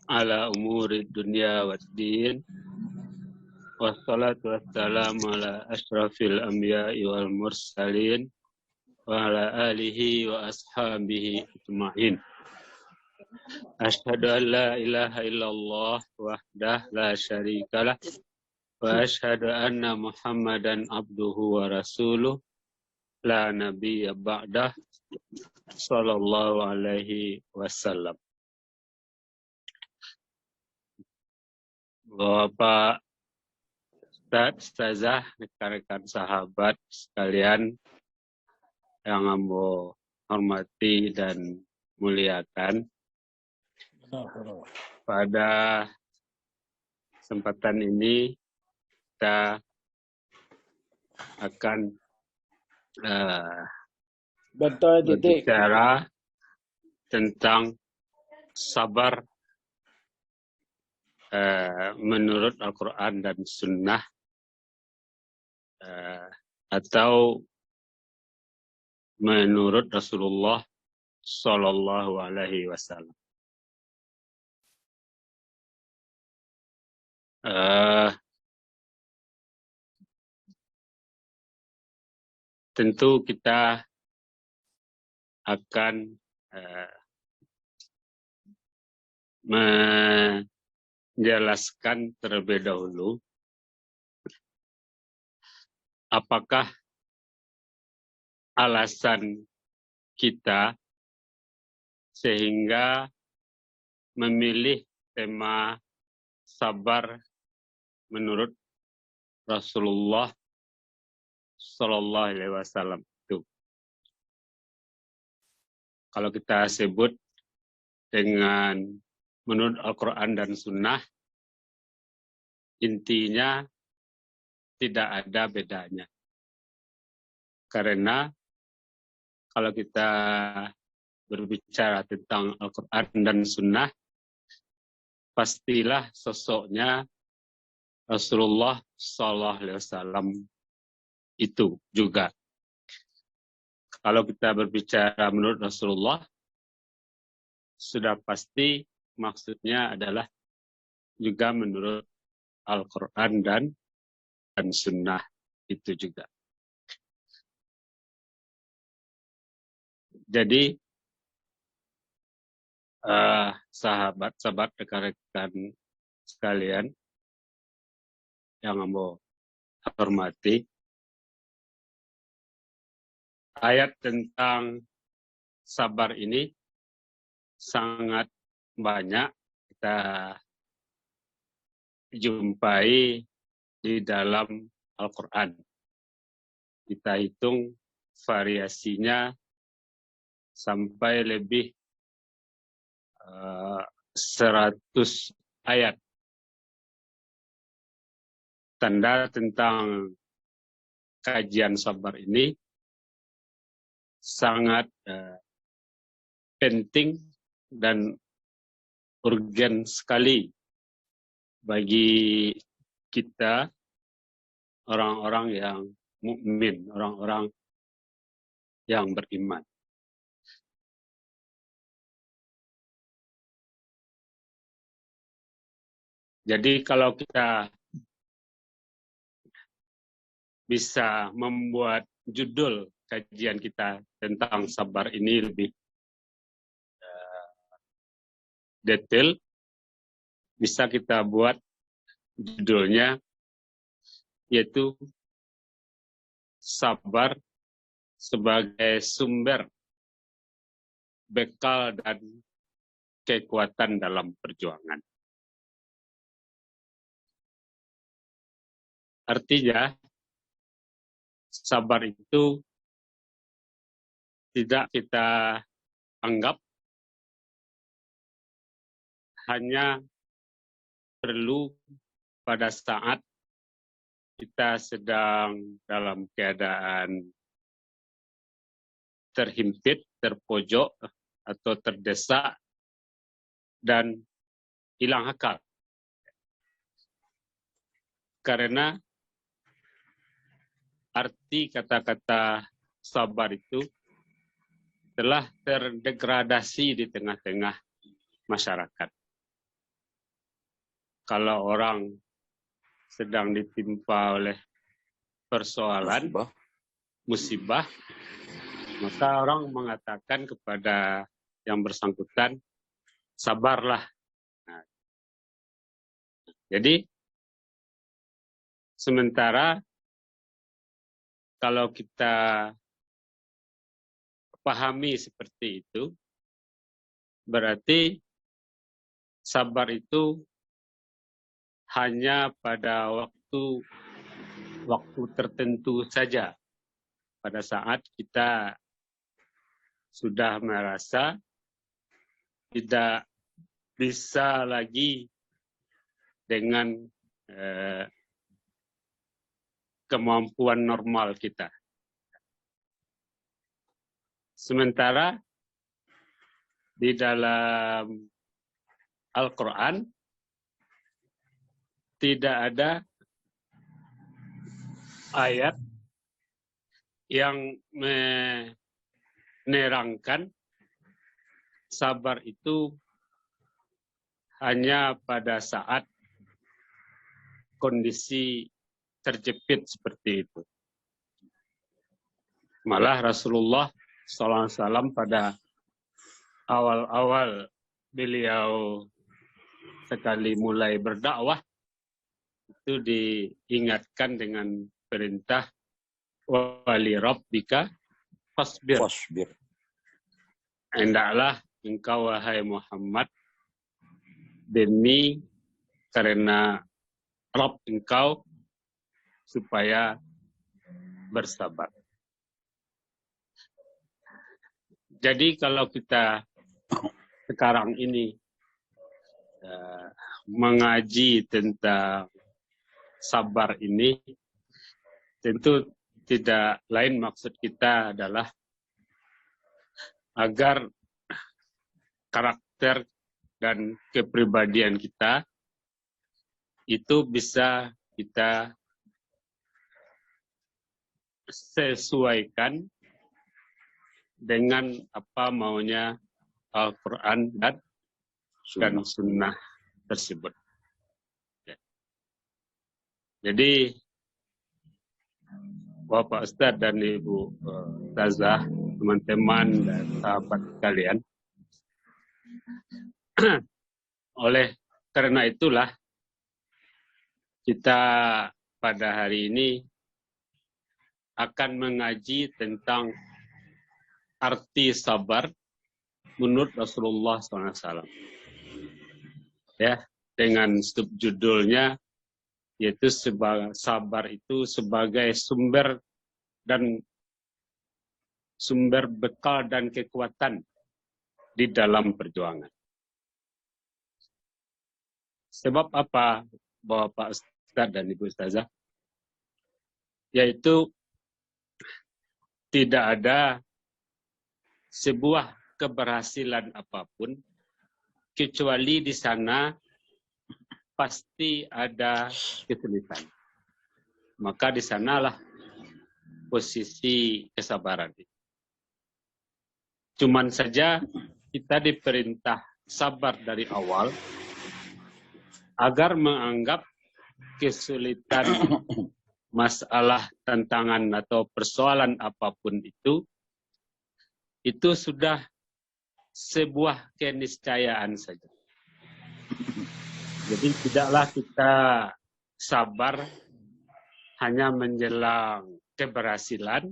ala umuri dunya waddin wassalatu wassalamu ala ashrafil anbiya'i wal mursalin wa ala alihi wa ashabihi ajma'in. Asyhadu an la ilaha illallah wahdah la syarikalah wa asyhadu anna Muhammadan abduhu wa rasuluh la nabiyya ba'dah sallallahu alaihi wasallam. Bapak Ustaz, Ustazah, rekan-rekan sahabat sekalian yang ambo hormati dan muliakan, pada kesempatan ini kita akan berbicara tentang sabar menurut Al-Quran dan Sunnah, atau menurut Rasulullah Sallallahu Alaihi Wasallam. Tentu kita akan menjelaskan terlebih dahulu apakah alasan kita sehingga memilih tema sabar menurut Rasulullah Sallallahu Alaihi Wasallam itu. Kalau kita sebut dengan menurut Al-Quran dan Sunnah, intinya tidak ada bedanya. Karena kalau kita berbicara tentang Al-Quran dan Sunnah, pastilah sosoknya Rasulullah Sallallahu Alaihi Wasallam itu juga. Kalau kita berbicara menurut Rasulullah, sudah pasti maksudnya adalah juga menurut Al-Quran dan Sunnah itu juga. Jadi sahabat-sahabat, rekan-rekan sekalian yang mau hormati, ayat tentang sabar ini sangat banyak kita jumpai di dalam Al-Quran. Kita hitung variasinya sampai lebih 100 ayat. Tanda tentang kajian sabar ini sangat penting dan urgen sekali bagi kita, orang-orang yang mukmin, orang-orang yang beriman. Jadi kalau kita bisa membuat judul kajian kita tentang sabar ini lebih detail, bisa kita buat judulnya yaitu sabar sebagai sumber bekal dan kekuatan dalam perjuangan. Artinya, sabar itu tidak kita anggap hanya perlu pada saat kita sedang dalam keadaan terhimpit, terpojok, atau terdesak, dan hilang akal. Karena arti kata-kata sabar itu telah terdegradasi di tengah-tengah masyarakat. kalau orang sedang ditimpa oleh persoalan, musibah, maka orang mengatakan kepada yang bersangkutan, sabarlah. Nah, jadi, sementara kalau kita pahami seperti itu, berarti sabar itu hanya pada waktu tertentu saja. Pada saat kita sudah merasa tidak bisa lagi dengan kemampuan normal kita. Sementara di dalam Al-Quran tidak ada ayat yang menerangkan sabar itu hanya pada saat kondisi terjepit seperti itu. Malah Rasulullah SAW pada awal-awal beliau sekali mulai berdakwah itu diingatkan dengan perintah wali rabbika fasbir. Hendaklah engkau wahai Muhammad demi karena Rabb engkau supaya bersabar. Jadi kalau kita sekarang ini mengaji tentang sabar ini, tentu tidak lain maksud kita adalah agar karakter dan kepribadian kita itu bisa kita sesuaikan dengan apa maunya Al-Quran dan Sunnah tersebut. Jadi Bapak Ustadz dan Ibu Ustazah, teman-teman dan sahabat kalian, oleh karena itulah kita pada hari ini akan mengaji tentang arti sabar menurut Rasulullah SAW. Ya, dengan subjudulnya yaitu sabar itu sebagai sumber bekal dan kekuatan di dalam perjuangan. Sebab apa, Bapak Ustadz dan Ibu Ustazah? Yaitu tidak ada sebuah keberhasilan apapun kecuali di sana pasti ada kesulitan. Maka di sanalah posisi kesabaran. Cuman saja kita diperintah sabar dari awal agar menganggap kesulitan, masalah, tantangan atau persoalan apapun itu sudah sebuah keniscayaan saja. Jadi tidaklah kita sabar hanya menjelang keberhasilan,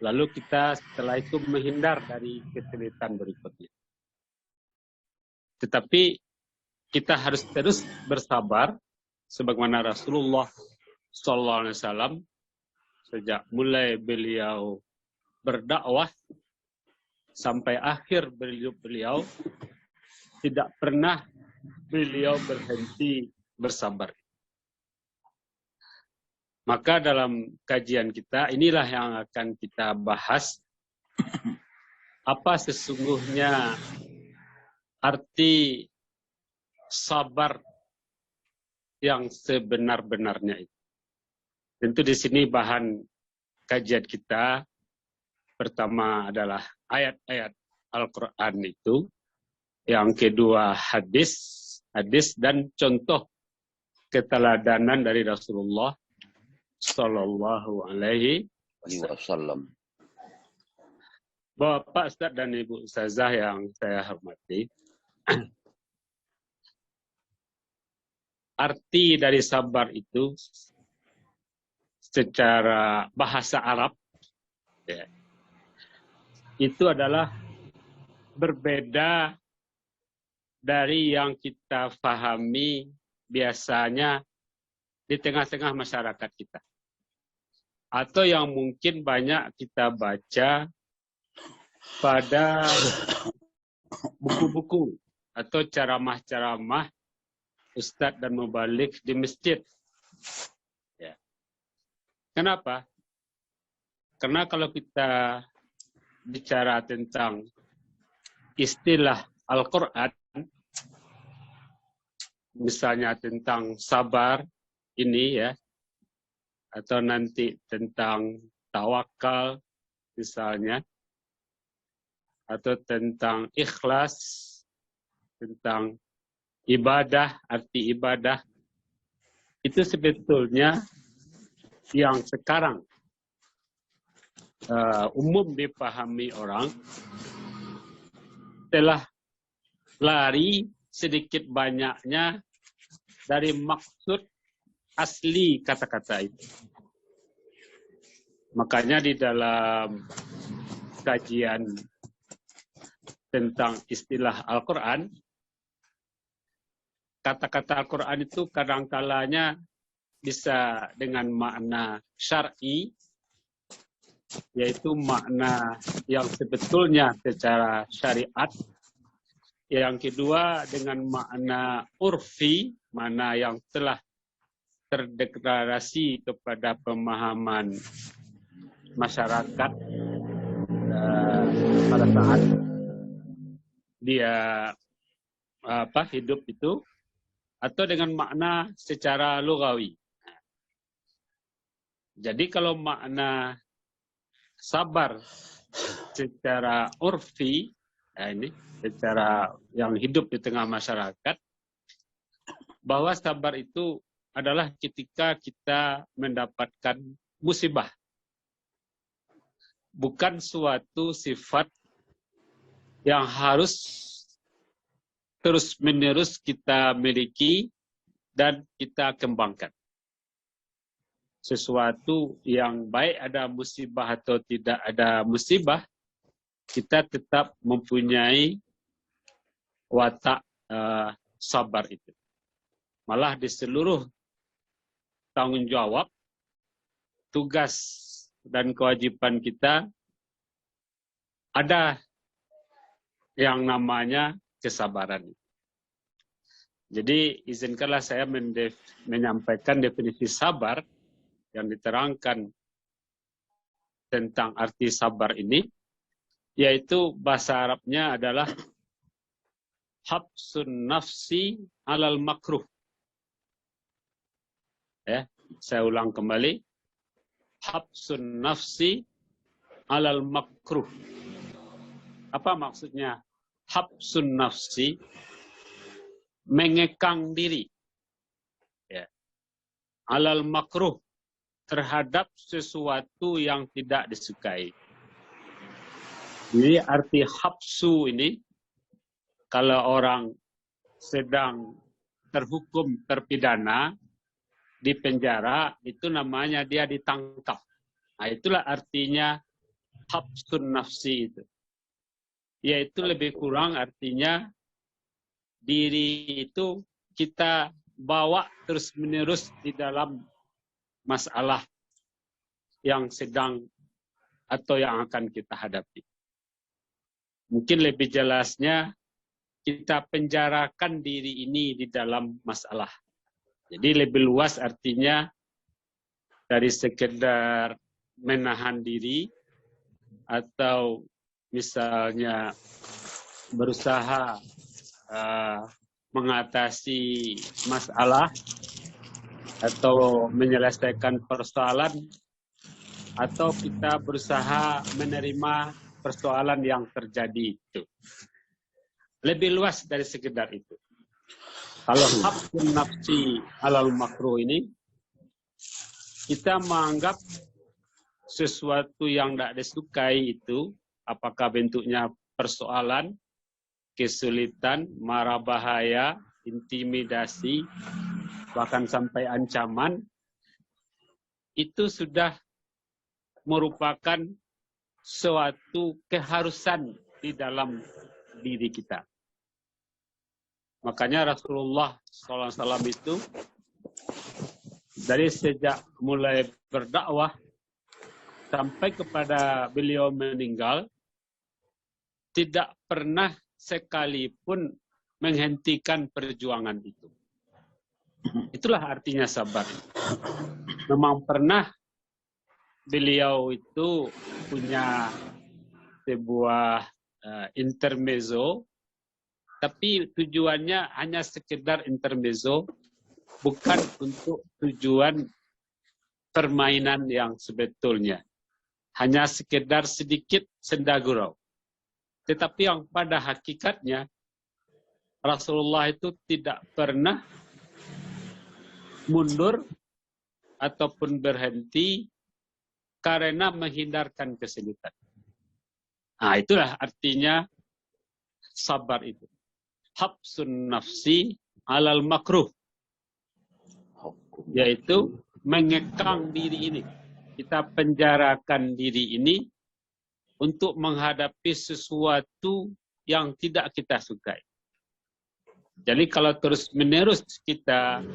lalu kita setelah itu menghindar dari kesulitan berikutnya. Tetapi kita harus terus bersabar, sebagaimana Rasulullah SAW sejak mulai beliau berdakwah sampai akhir beliau tidak pernah beliau berhenti bersabar. Maka dalam kajian kita inilah yang akan kita bahas, apa sesungguhnya arti sabar yang sebenar-benarnya itu. Tentu di sini bahan kajian kita pertama adalah ayat-ayat Al-Quran itu, yang kedua hadis dan contoh keteladanan dari Rasulullah Sallallahu Alaihi Wasallam. Bapak Ustadz dan Ibu Ustazah yang saya hormati, arti dari sabar itu secara bahasa Arab ya, itu adalah berbeda dari yang kita pahami biasanya di tengah-tengah masyarakat kita. Atau yang mungkin banyak kita baca pada buku-buku atau ceramah-ceramah ustadz dan mubalik di masjid. Ya. Kenapa? Karena kalau kita bicara tentang istilah Al-Quran, misalnya tentang sabar ini ya, atau nanti tentang tawakal misalnya, atau tentang ikhlas, tentang ibadah, arti ibadah, itu sebetulnya yang sekarang umum dipahami orang telah lari sedikit banyaknya dari maksud asli kata-kata itu. Makanya di dalam kajian tentang istilah Al-Quran, kata-kata Al-Quran itu kadang-kalanya bisa dengan makna syar'i, yaitu makna yang sebetulnya secara syariat. Yang kedua dengan makna urfi, mana yang telah terdeklarasi kepada pemahaman masyarakat pada saat dia hidup itu, atau dengan makna secara lugawi. Jadi kalau makna sabar secara urfi, ini secara yang hidup di tengah masyarakat, bahwa sabar itu adalah ketika kita mendapatkan musibah. Bukan suatu sifat yang harus terus-menerus kita miliki dan kita kembangkan. Sesuatu yang baik ada musibah atau tidak ada musibah, kita tetap mempunyai watak sabar itu. Malah di seluruh tanggung jawab, tugas dan kewajiban kita ada yang namanya kesabaran. Jadi izinkanlah saya menyampaikan definisi sabar yang diterangkan tentang arti sabar ini, yaitu bahasa Arabnya adalah habsun nafsi alal makruh. Ya, saya ulang kembali. Habsun nafsi alal makruh. Apa maksudnya habsun nafsi? Mengekang diri. Ya. Alal makruh. Terhadap sesuatu yang tidak disukai. Jadi arti habsu ini, kalau orang sedang terhukum terpidana di penjara, itu namanya dia ditangkap. Nah, itulah artinya habsun nafsi itu. Yaitu lebih kurang artinya diri itu kita bawa terus-menerus di dalam masalah yang sedang atau yang akan kita hadapi. Mungkin lebih jelasnya, kita penjarakan diri ini di dalam masalah. Jadi lebih luas artinya dari sekedar menahan diri atau misalnya berusaha mengatasi masalah atau menyelesaikan persoalan, atau kita berusaha menerima persoalan yang terjadi itu. Lebih luas dari sekedar itu. Kalau habsun nafsi alal makruh ini, kita menganggap sesuatu yang tidak disukai itu, apakah bentuknya persoalan, kesulitan, mara bahaya, intimidasi, bahkan sampai ancaman, itu sudah merupakan suatu keharusan di dalam diri kita. Makanya Rasulullah SAW itu dari sejak mulai berdakwah sampai kepada beliau meninggal, tidak pernah sekalipun menghentikan perjuangan itu. Itulah artinya sabar. Memang pernah beliau itu punya sebuah intermezzo, tapi tujuannya hanya sekedar intermezzo, bukan untuk tujuan permainan yang sebetulnya. Hanya sekedar sedikit senda gurau. Tetapi yang pada hakikatnya, Rasulullah itu tidak pernah mundur ataupun berhenti karena menghindarkan kesulitan. Nah, itulah artinya sabar itu. Habsun nafsi alal makruh. Yaitu mengekang diri ini. Kita penjarakan diri ini untuk menghadapi sesuatu yang tidak kita sukai. Jadi kalau terus-menerus kita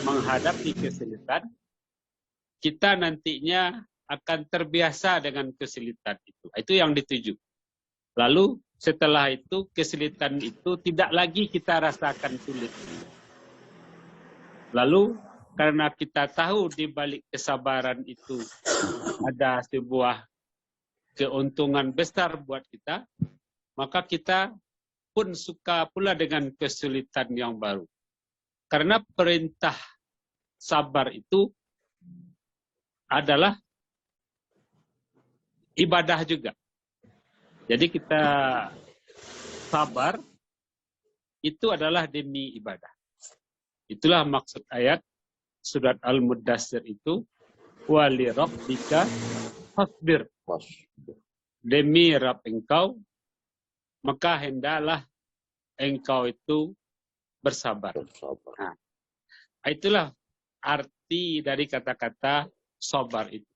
menghadapi kesulitan, kita nantinya akan terbiasa dengan kesulitan itu. Itu yang dituju. Lalu setelah itu kesulitan itu tidak lagi kita rasakan sulit. Lalu karena kita tahu di balik kesabaran itu ada sebuah keuntungan besar buat kita, maka kita pun suka pula dengan kesulitan yang baru. Karena perintah sabar itu adalah ibadah juga. Jadi kita sabar itu adalah demi ibadah. Itulah maksud ayat surat Al-Muddatsir itu, wali rabbika fasbir. Demi Rabb engkau, maka hendaklah engkau itu bersabar. Nah, itulah arti dari kata-kata sabar itu.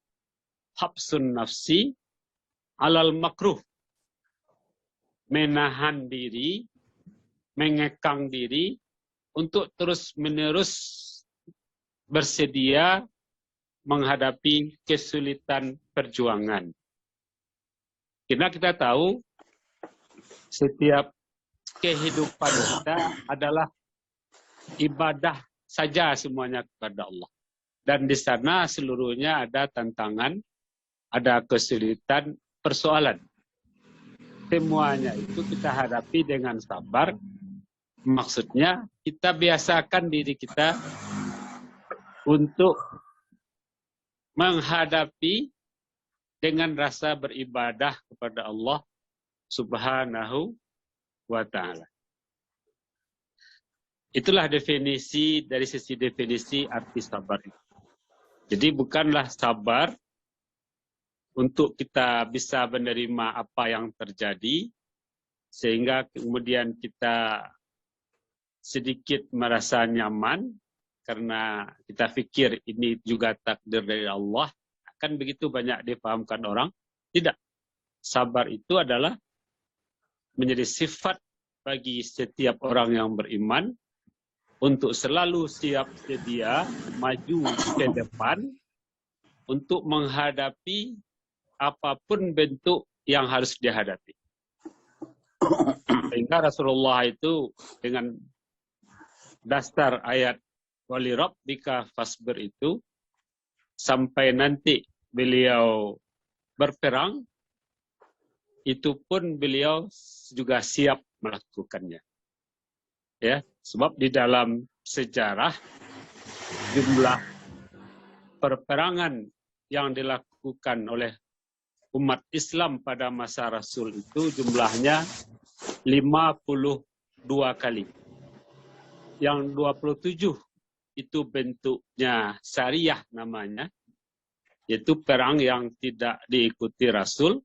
Habsun nafsi alal makruh. Menahan diri, mengekang diri untuk terus-menerus bersedia menghadapi kesulitan perjuangan. Karena kita tahu setiap kehidupan kita adalah ibadah saja semuanya kepada Allah. Dan di sana seluruhnya ada tantangan, ada kesulitan, persoalan. Semuanya itu kita hadapi dengan sabar. Maksudnya kita biasakan diri kita untuk menghadapi dengan rasa beribadah kepada Allah Subhanahu wa ta'ala. Itulah definisi, dari sisi definisi arti sabar. Jadi bukanlah sabar untuk kita bisa menerima apa yang terjadi, sehingga kemudian kita sedikit merasa nyaman, karena kita pikir ini juga takdir dari Allah. Kan begitu banyak dipahamkan orang. Tidak. Sabar itu adalah menjadi sifat bagi setiap orang yang beriman untuk selalu siap sedia maju ke depan untuk menghadapi apapun bentuk yang harus dihadapi. Sehingga Rasulullah itu dengan dasar ayat wali rabbika fasbir itu, sampai nanti beliau berperang, itu pun beliau juga siap melakukannya. Ya, sebab di dalam sejarah jumlah perperangan yang dilakukan oleh umat Islam pada masa Rasul itu jumlahnya 52 kali. yang 27 itu bentuknya syariah namanya, yaitu perang yang tidak diikuti Rasul.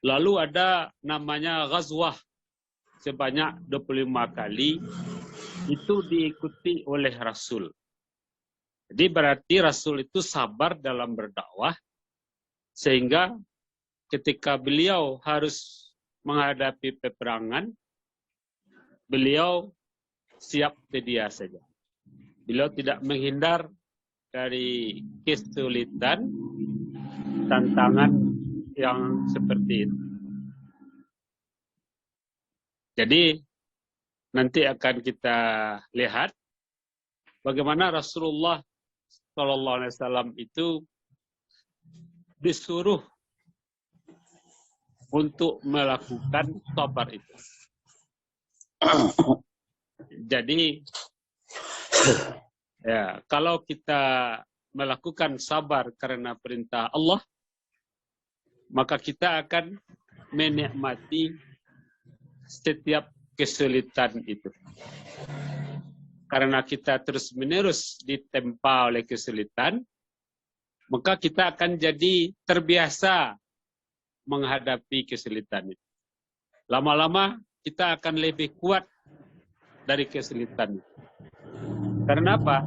Lalu ada namanya ghazwah sebanyak 25 kali, itu diikuti oleh Rasul. Jadi berarti Rasul itu sabar dalam berdakwah, sehingga ketika beliau harus menghadapi peperangan, beliau siap sedia saja. Beliau tidak menghindar dari kesulitan, tantangan yang seperti itu. Jadi nanti akan kita lihat bagaimana Rasulullah SAW itu disuruh untuk melakukan sabar itu. Jadi ya, kalau kita melakukan sabar karena perintah Allah, maka kita akan menikmati setiap kesulitan itu. Karena kita terus-menerus ditempa oleh kesulitan, maka kita akan jadi terbiasa menghadapi kesulitan itu. Lama-lama kita akan lebih kuat dari kesulitan itu. Karena apa?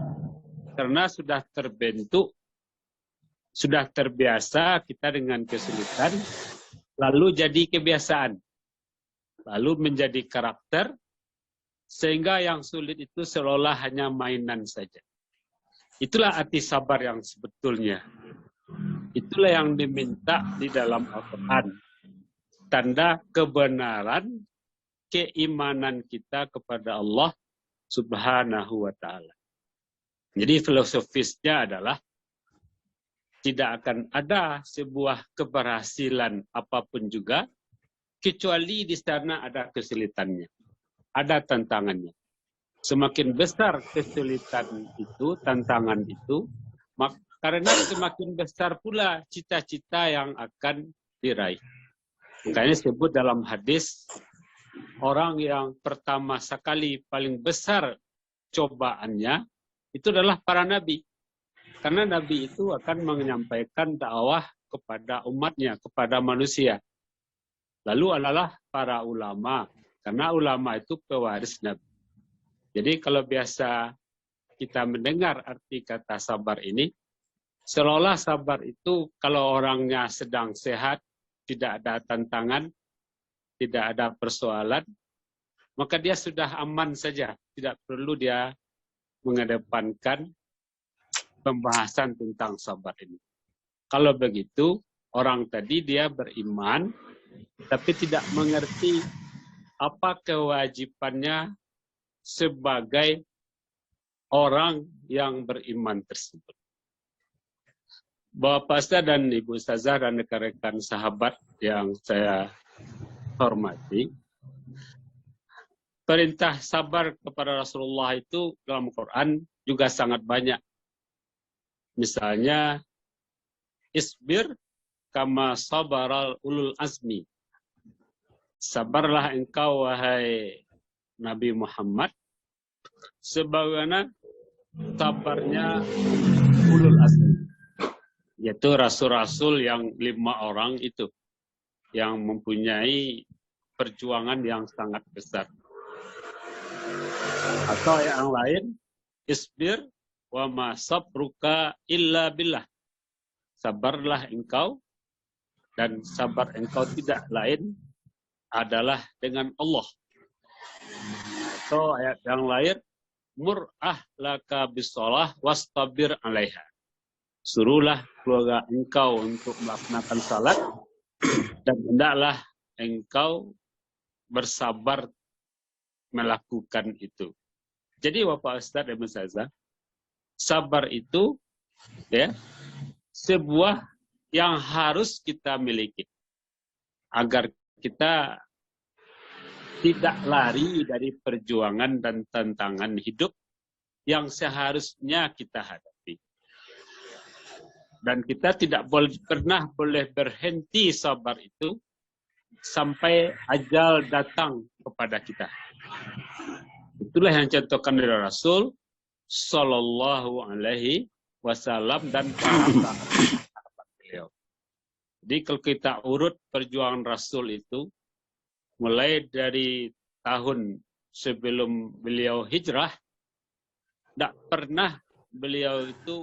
Karena sudah terbentuk, sudah terbiasa kita dengan kesulitan, lalu jadi kebiasaan, lalu menjadi karakter, sehingga yang sulit itu seolah hanya mainan saja. Itulah arti sabar yang sebetulnya. Itulah yang diminta di dalam Al-Quran. Tanda kebenaran keimanan kita kepada Allah Subhanahu wa ta'ala. Jadi filosofisnya adalah tidak akan ada sebuah keberhasilan apapun juga kecuali di sana ada kesulitannya, ada tantangannya. Semakin besar kesulitan itu, tantangan itu, karena semakin besar pula cita-cita yang akan diraih. Makanya disebut dalam hadis, orang yang pertama sekali paling besar cobaannya itu adalah para nabi. Karena nabi itu akan menyampaikan dakwah kepada umatnya, kepada manusia. Lalu adalah para ulama, karena ulama itu pewaris nabi. Jadi kalau biasa kita mendengar arti kata sabar ini, seolah sabar itu kalau orangnya sedang sehat, tidak ada tantangan, tidak ada persoalan, maka dia sudah aman saja. Tidak perlu dia mengedepankan pembahasan tentang sabar ini. Kalau begitu, orang tadi dia beriman, tapi tidak mengerti apa kewajibannya sebagai orang yang beriman tersebut. Bapak Ustaz dan Ibu Ustazah dan rekan-rekan sahabat yang saya hormati, perintah sabar kepada Rasulullah itu dalam Quran juga sangat banyak. Misalnya, isbir kama sabaral ulul azmi. Sabarlah engkau wahai Nabi Muhammad, sebagaimana sabarnya ulul azmi. Yaitu rasul-rasul yang 5 orang itu, yang mempunyai perjuangan yang sangat besar. Atau yang lain, isbir wa ma sabruka illa billah. Sabarlah engkau, dan sabar engkau tidak lain adalah dengan Allah. Atau ayat yang lain, mur ahlaka bisolah wastabir alaiha. Suruhlah keluarga engkau untuk melaksanakan salat, dan hendaklah engkau bersabar melakukan itu. Jadi Bapak Ustaz dan Ustazah, sabar itu ya sebuah yang harus kita miliki agar kita tidak lari dari perjuangan dan tantangan hidup yang seharusnya kita hadapi. Dan kita tidak pernah boleh berhenti sabar itu sampai ajal datang kepada kita. Itulah yang contohkan dari Rasul Sallallahu Alaihi Wasallam dan para sahabat beliau. Jadi kalau kita urut perjuangan Rasul itu, mulai dari tahun sebelum beliau hijrah, tidak pernah beliau itu